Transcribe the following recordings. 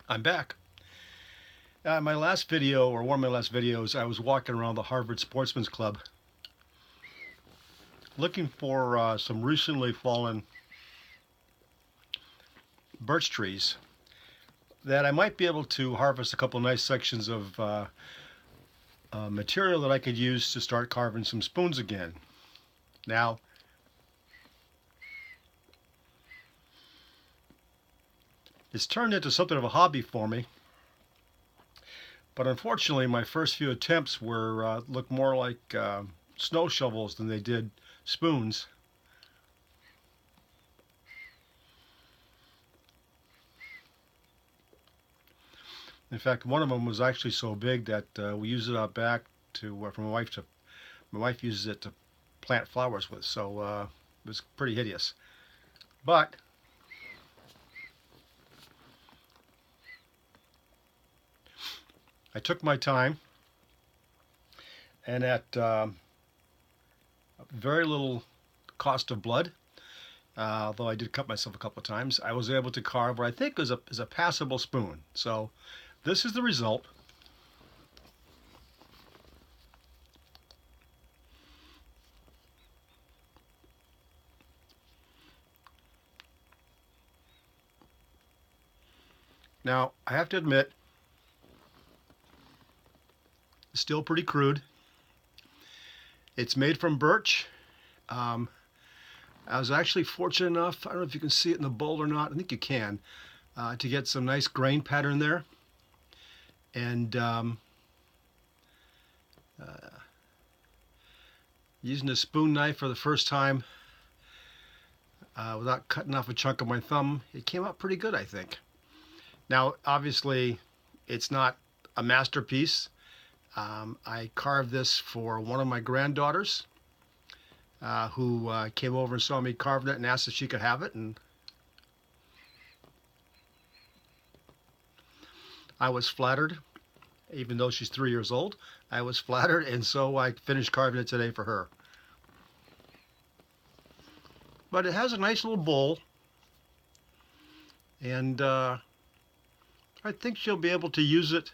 I'm back. My last video, or one of my last videos, I was walking around the Harvard Sportsmen's Club looking for some recently fallen birch trees that I might be able to harvest a couple nice sections of material that I could use to start carving some spoons again. Now, it's turned into something of a hobby for me, but unfortunately my first few attempts were look more like snow shovels than they did spoons. In fact, one of them was actually so big that we used it out back to for my wife to. My wife uses it to plant flowers with, so it was pretty hideous. But I took my time, and at very little cost of blood, although I did cut myself a couple of times, I was able to carve what I think is a passable spoon. So this is the result. Now, I have to admit, it's still pretty crude. It's made from birch. I was actually fortunate enough, I don't know if you can see it in the bowl or not, I think you can, to get some nice grain pattern there. And using a spoon knife for the first time, without cutting off a chunk of my thumb, it came out pretty good, I think. Now, obviously, it's not a masterpiece. I carved this for one of my granddaughters, who came over and saw me carving it and asked if she could have it, and I was flattered. Even though she's 3 years old, I was flattered, and so I finished carving it today for her. But it has a nice little bowl, and I think she'll be able to use it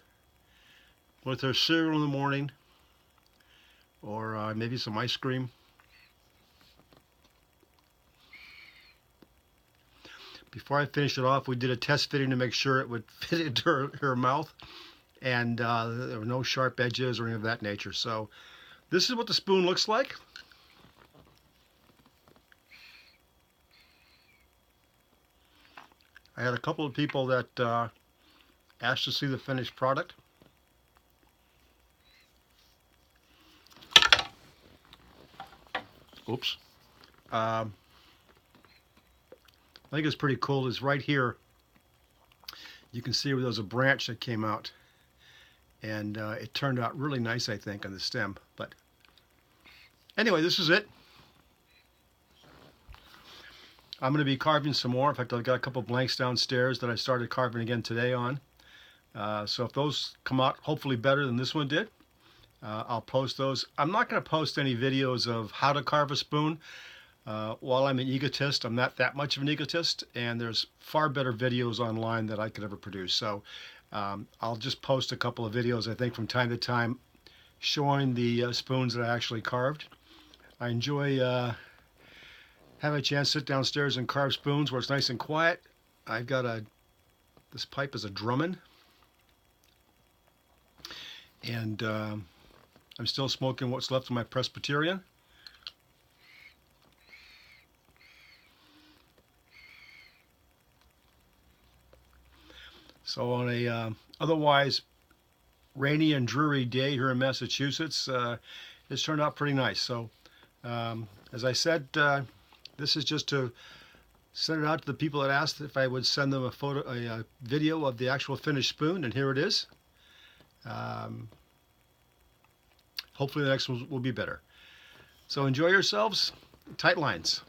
with her cereal in the morning, or maybe some ice cream. Before I finished it off, we did a test fitting to make sure it would fit into her mouth, and there were no sharp edges or any of that nature. So this is what the spoon looks like. I had a couple of people that asked to see the finished product. Oops. I think it's pretty cool is right here you can see where there's a branch that came out, and it turned out really nice, I think, on the stem. But anyway, this is it. I'm going to be carving some more. In fact, I've got a couple blanks downstairs that I started carving again today on. So if those come out hopefully better than this one did, I'll post those. I'm not going to post any videos of how to carve a spoon. While I'm an egotist, I'm not that much of an egotist, and there's far better videos online that I could ever produce. So I'll just post a couple of videos, I think, from time to time showing the spoons that I actually carved. I enjoy having a chance to sit downstairs and carve spoons where it's nice and quiet. I've got this pipe is a Drummond, and I'm still smoking what's left of my Presbyterian. So on a otherwise rainy and dreary day here in Massachusetts, it's turned out pretty nice. So as I said, this is just to send it out to the people that asked if I would send them a video of the actual finished spoon, and here it is. Hopefully the next one will be better. So enjoy yourselves. Tight lines.